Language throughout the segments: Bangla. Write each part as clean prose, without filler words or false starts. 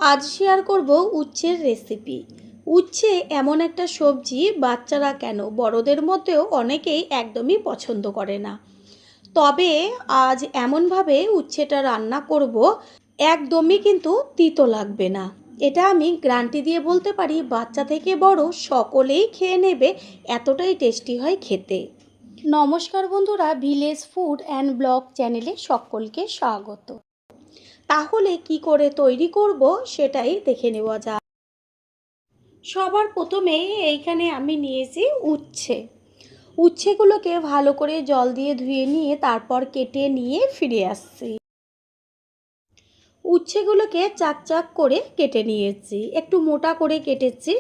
আজ শেয়ার করব উচ্ছের রেসিপি। উচ্ছে এমন একটা সবজি বাচ্চারা কেন বড়দের মধ্যেও অনেকেই একদমই পছন্দ করে না। তবে আজ এমনভাবে উচ্ছেটা রান্না করব একদমই কিন্তু তিতো লাগবে না। এটা আমি গ্যারান্টি দিয়ে বলতে পারি, বাচ্চা থেকে বড় সকলেই খেয়ে নেবে, এতটাই টেস্টি হয় খেতে। নমস্কার বন্ধুরা, ভিলেজ ফুড অ্যান্ড ব্লগ চ্যানেলে সকলকে স্বাগত। তাহলে কি করে তৈরি করব সেটাই দেখে নেওয়া যাক। সবার প্রথমে এইখানে আমি নিয়েছি উচ্ছে। উচ্ছেগুলোকে ভালো করে জল দিয়ে ধুয়ে নিয়ে তারপর কেটে নিয়ে ফিরে আসছি। উচ্ছেগুলোকে চাক চাক করে কেটে নিয়েছি, একটু মোটা করে কেটেছি।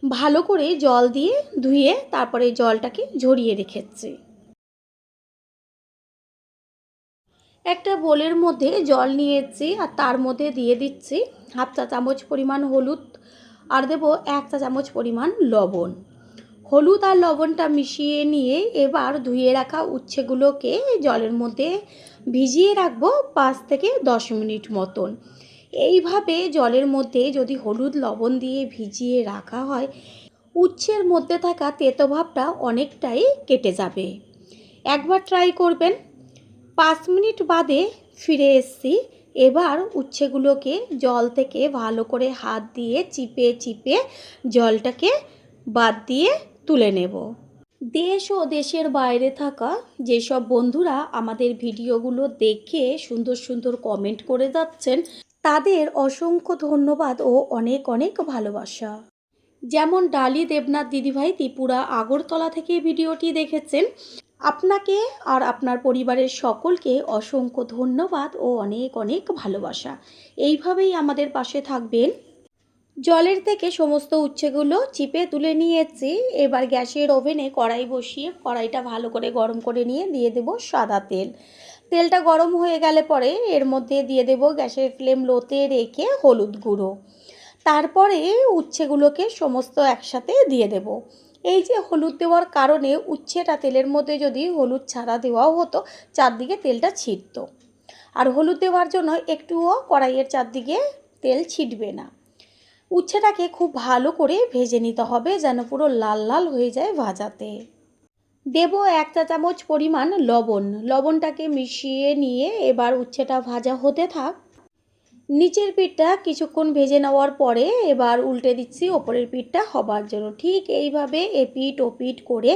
ভালো করে জল দিয়ে ধুয়ে তারপরে জলটাকে ঝরিয়ে রেখেছি। একটা বোলের মধ্যে জল নিয়েছি আর তার মধ্যে দিয়ে দিচ্ছি হাফ চা চামচ পরিমাণ হলুদ আর দেবো 1 চা চামচ পরিমাণ লবণ। হলুদ আর লবণটা মিশিয়ে নিয়ে এবার ধুয়ে রাখা উচ্ছেগুলোকে জলের মধ্যে ভিজিয়ে রাখবো 5 থেকে 10 মিনিট মতন। এইভাবে জলের মধ্যে যদি হলুদ লবণ দিয়ে ভিজিয়ে রাখা হয়, উচ্ছের মধ্যে থাকা তেতো ভাবটা অনেকটাই কেটে যাবে। একবার ট্রাই করবেন। 5 মিনিট বাদে ফিরে এসেছি। এবার উচ্ছেগুলোকে জল থেকে ভালো করে হাত দিয়ে চিপে চিপে জলটাকে বাদ দিয়ে তুলে নেব। দেশ ও দেশের বাইরে থাকা যেসব বন্ধুরা আমাদের ভিডিওগুলো দেখে সুন্দর সুন্দর কমেন্ট করে যাচ্ছেন, তাদের অসংখ্য ধন্যবাদ ও অনেক অনেক ভালোবাসা। যেমন ডালি দেবনাথ দিদিভাই ত্রিপুরা আগরতলা থেকে ভিডিওটি দেখেছেন, আপনাকে আর আপনার পরিবারের সকলকে অসংখ্য ধন্যবাদ ও অনেক অনেক ভালোবাসা। এইভাবেই আমাদের পাশে থাকবেন। জলের থেকে সমস্ত উচ্ছেগুলো চিপে তুলে নিয়েছি। এবার গ্যাসের ওভেনে কড়াই বসিয়ে কড়াইটা ভালো করে গরম করে নিয়ে দিয়ে দেব সাদা তেল। তেলটা গরম হয়ে গেলে পরে এর মধ্যে দিয়ে দেব গ্যাসের ফ্লেম লোতে রেখে হলুদ গুঁড়ো। তারপরে উচ্ছেগুলোকে সমস্ত একসাথে দিয়ে দেব। এই যে হলুদ দেওয়ার কারণে উচ্ছেটা তেলের মধ্যে যদি হলুদ ছাড়া দেওয়াও হতো, চারদিকে তেলটা ছিটতো। আর হলুদ দেওয়ার জন্য একটুও কড়াইয়ের চারদিকে তেল ছিটবে না। উচ্ছেটাকে খুব ভালো করে ভেজে নিতে হবে যেন পুরো লাল লাল হয়ে যায় ভাজাতে। দেব 1 চা চামচ পরিমাণ লবণ। লবণটাকে মিশিয়ে নিয়ে এবার উচ্ছেটা ভাজা হতে থাক। নিচের পিঠটা কিছুক্ষণ ভেজে নেওয়ার পরে এবার উল্টে দিচ্ছি ওপরের পিঠটা হবার জন্য। ঠিক এইভাবে এপিঠ ওপিঠ করে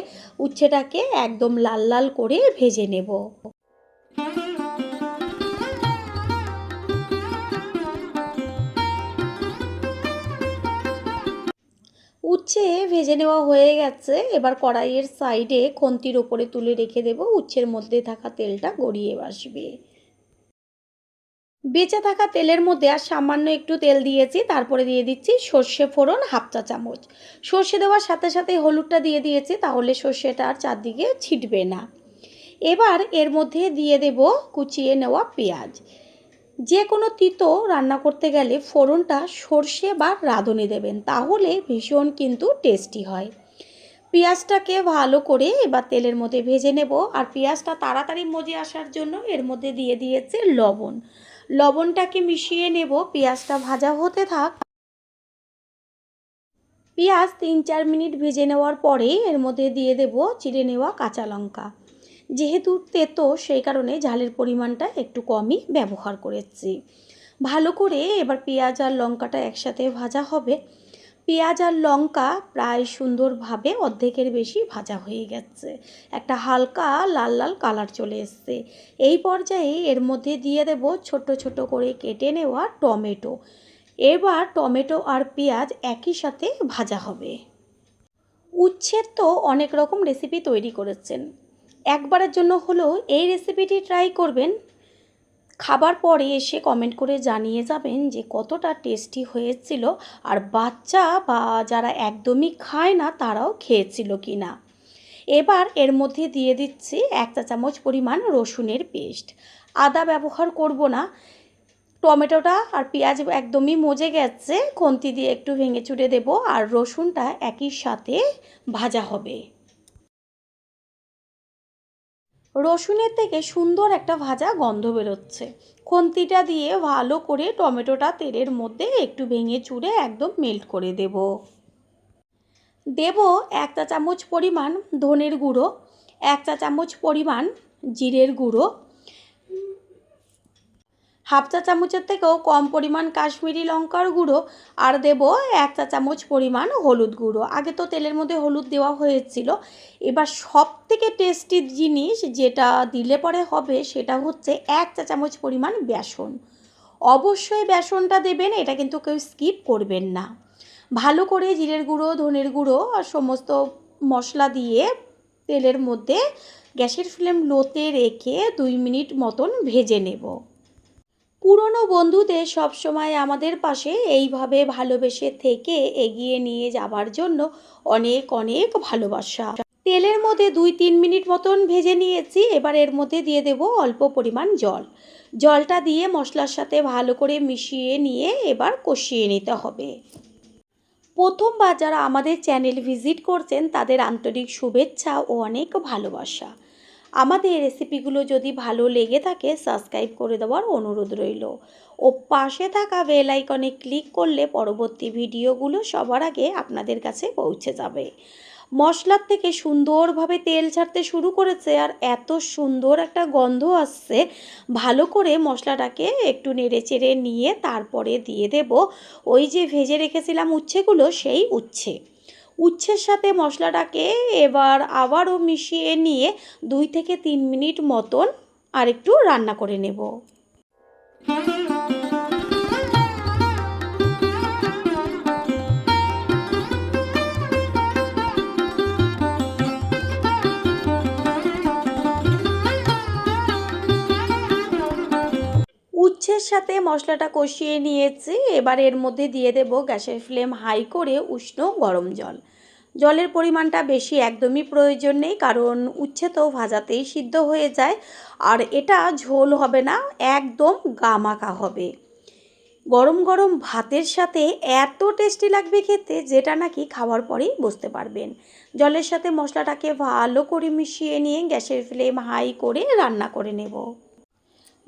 উচ্ছেটাকে একদম লাল লাল করে ভেজে নেব। উচ্ছে ভেজে নেওয়া হয়ে গেছে। এবার কড়াইয়ের সাইডে খুন্তির ওপরে তুলে রেখে দেব, উচ্ছের মধ্যে থাকা তেলটা গড়িয়ে আসবে। বেঁচে থাকা তেলের মধ্যে আর সামান্য একটু তেল দিয়েছি, তারপরে দিয়ে দিচ্ছি সর্ষে ফোড়ন হাফ চা চামচ। সর্ষে দেওয়ার সাথে সাথে হলুদটা দিয়ে দিয়েছি, তাহলে সর্ষেটা আর চারদিকে ছিটবে না। এবার এর মধ্যে দিয়ে দেব কুচিয়ে নেওয়া পেঁয়াজ। যে কোনো তিতো রান্না করতে গেলে ফোড়নটা সর্ষে বা রাঁধুনি দেবেন, তাহলে ভীষণ কিন্তু টেস্টি হয়। পেঁয়াজটাকে ভালো করে এবার তেলের মধ্যে ভেজে নেব। আর পেঁয়াজটা তাড়াতাড়ি মজে আসার জন্য এর মধ্যে দিয়ে দিয়েছে লবণ। লবণটাকে মিশিয়ে নেব, পেঁয়াজটা ভাজা হতে থাক। পেঁয়াজ 3-4 মিনিট ভেজে নেওয়ার পরে এর মধ্যে দিয়ে দেব চিড়ে নেওয়া কাঁচা লঙ্কা। যেহেতু তেতো সেই কারণে ঝালের পরিমাণটা একটু কমই ব্যবহার করেছি। ভালো করে এবার পেঁয়াজ আর লঙ্কাটা একসাথে ভাজা হবে। পেঁয়াজ আর লঙ্কা প্রায় সুন্দরভাবে অর্ধেকের বেশি ভাজা হয়ে গেছে, একটা হালকা লাল লাল কালার চলে এসছে। এই পর্যায়ে এর মধ্যে দিয়ে দেব ছোট ছোট করে কেটে নেওয়া টমেটো। এবার টমেটো আর পেঁয়াজ একই সাথে ভাজা হবে। উচ্ছের তো অনেক রকম রেসিপি তৈরি করেছেন, একবারের জন্য হলেও এই রেসিপিটি ট্রাই করবেন। খাবার পরে এসে কমেন্ট করে জানিয়ে যাবেন যে কতটা টেস্টি হয়েছিল, আর বাচ্চা বা যারা একদমই খায় না তারাও খেয়েছিল কি না। এবার এর মধ্যে দিয়ে দিচ্ছি 1 চা চামচ পরিমাণ রসুনের পেস্ট। আদা ব্যবহার করব না। টমেটোটা আর পেঁয়াজ একদমই মজে গেছে, খুন্তি দিয়ে একটু ভেঙে চুড়ে দেব আর রসুনটা একই সাথে ভাজা হবে। রসুনের থেকে সুন্দর একটা ভাজা গন্ধ বেরোচ্ছে। খুন্তিটা দিয়ে ভালো করে টমেটোটা তেলের মধ্যে একটু ভেঙে চুড়ে একদম মেল্ট করে দেব। 1 চা চামচ পরিমাণ ধনের গুঁড়ো, 1 চা চামচ পরিমাণ জিরের গুঁড়ো, হাফ চা চামচের থেকেও কম পরিমাণ কাশ্মীরি লঙ্কার গুঁড়ো, আর দেব 1 চা চামচ পরিমাণ হলুদ গুঁড়ো। আগে তো তেলের মধ্যে হলুদ দেওয়া হয়েছিল। এবার সবথেকে টেস্টি জিনিস যেটা দিলে পরে হবে সেটা হচ্ছে 1 চা চামচ পরিমাণ বেসন। অবশ্যই বেসনটা দেবেন, এটা কিন্তু কেউ স্কিপ করবেন না। ভালো করে জিরের গুঁড়ো, ধনের গুঁড়ো আর সমস্ত মশলা দিয়ে তেলের মধ্যে গ্যাসের ফ্লেম লোতে রেখে 2 মিনিট মতন ভেজে নেব। পুরনো বন্ধুদের সবসময় আমাদের পাশে এইভাবে ভালোবেসে থেকে এগিয়ে নিয়ে যাবার জন্য অনেক অনেক ভালোবাসা। তেলের মধ্যে 2-3 মিনিট মতন ভেজে নিয়েছি। এবার এর মধ্যে দিয়ে দেব অল্প পরিমাণ জল। জলটা দিয়ে মশলার সাথে ভালো করে মিশিয়ে নিয়ে এবার কষিয়ে নিতে হবে। প্রথমবার যারা আমাদের চ্যানেল ভিজিট করছেন তাদের আন্তরিক শুভেচ্ছা ও অনেক ভালোবাসা। আমাদের রেসিপিগুলো যদি ভালো লেগে থাকে সাবস্ক্রাইব করে দেওয়ার অনুরোধ রইল ও পাশে থাকা বেল আইকনে ক্লিক করলে পরবর্তী ভিডিওগুলো সবার আগে আপনাদের কাছে পৌঁছে যাবে। মশলার থেকে সুন্দরভাবে তেল ছাড়তে শুরু করেছে আর এত সুন্দর একটা গন্ধ আসছে। ভালো করে মশলাটাকে একটু নেড়েচেড়ে নিয়ে তারপরে দিয়ে দেব ওই যে ভেজে রেখেছিলাম উচ্ছেগুলো, সেই উচ্ছের সাথে মশলাটাকে এবার আবারও মিশিয়ে নিয়ে 2 থেকে 3 মিনিট মতন আর একটু রান্না করে নেব। উচ্ছের সাথে মশলাটা কষিয়ে নিয়েছি। এবার এর মধ্যে দিয়ে দেব গ্যাসের ফ্লেম হাই করে উষ্ণ গরম জল। জলের পরিমাণটা বেশি একদমই প্রয়োজন নেই, কারণ উচ্ছে তো ভাজাতেই সিদ্ধ হয়ে যায় আর এটা ঝোল হবে না, একদম গামাখা হবে। গরম গরম ভাতের সাথে এত টেস্টি লাগবে খেতে, যেটা নাকি খাওয়ার পরেই বুঝতে পারবেন। জলের সাথে মশলাটাকে ভালো করে মিশিয়ে নিয়ে গ্যাসের ফ্লেম হাই করে রান্না করে নেব।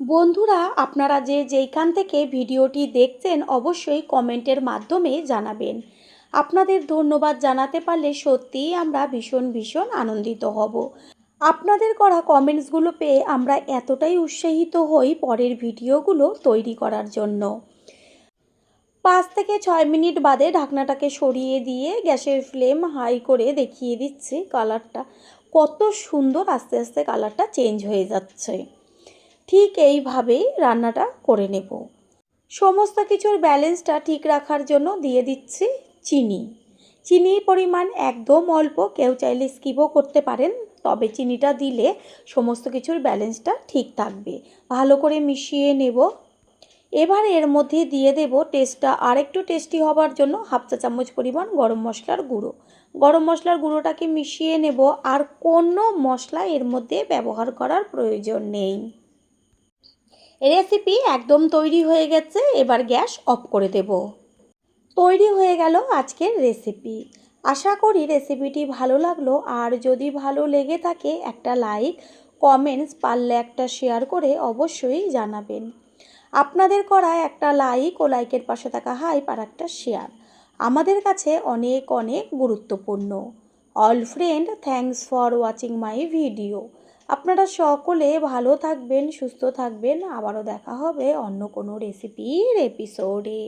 বন্ধুরা, আপনারা যেইখান থেকে ভিডিওটি দেখছেন অবশ্যই কমেন্টের মাধ্যমে জানাবেন। আপনাদের ধন্যবাদ জানাতে পারলে সত্যিই আমরা ভীষণ ভীষণ আনন্দিত হব। আপনাদের করা কমেন্টসগুলো পেয়ে আমরা এতটাই উৎসাহিত হই পরের ভিডিওগুলো তৈরি করার জন্য। 5 থেকে 6 মিনিট বাদে ঢাকনাটাকে সরিয়ে দিয়ে গ্যাসের ফ্লেম হাই করে দেখিয়ে দিচ্ছি কালারটা কত সুন্দর, আস্তে আস্তে কালারটা চেঞ্জ হয়ে যাচ্ছে। ঠিক এইভাবেই রান্নাটা করে নেব। সমস্ত কিছুর ব্যালেন্সটা ঠিক রাখার জন্য দিয়ে দিচ্ছি চিনির পরিমাণ একদম অল্প, কেউ চাইলে স্কিপও করতে পারেন, তবে চিনিটা দিলে সমস্ত কিছুর ব্যালেন্সটা ঠিক থাকবে। ভালো করে মিশিয়ে নেব। এবার এর মধ্যে দিয়ে দেব টেস্টটা আরেকটু টেস্টি হবার জন্য হাফ চা চামচ পরিমাণ গরম মশলার গুঁড়ো। গরম মশলার গুঁড়োটাকে মিশিয়ে নেব, আর কোনো মশলা এর মধ্যে ব্যবহার করার প্রয়োজন নেই। রেসিপি একদম তৈরি হয়ে গেছে, এবার গ্যাস অফ করে দেব। তৈরি হয়ে গেল আজকের রেসিপি। আশা করি রেসিপিটি ভালো লাগলো, আর যদি ভালো লেগে থাকে একটা লাইক, কমেন্টস, পারলে একটা শেয়ার করে অবশ্যই জানাবেন। আপনাদের করা একটা লাইক ও লাইকের পাশে থাকা হাইপ আর একটা শেয়ার আমাদের কাছে অনেক অনেক গুরুত্বপূর্ণ। All friend, thanks for watching my video. আপনারা সকলে ভালো থাকবেন, সুস্থ থাকবেন। আবারও দেখা হবে অন্য কোনো রেসিপির এপিসোডে।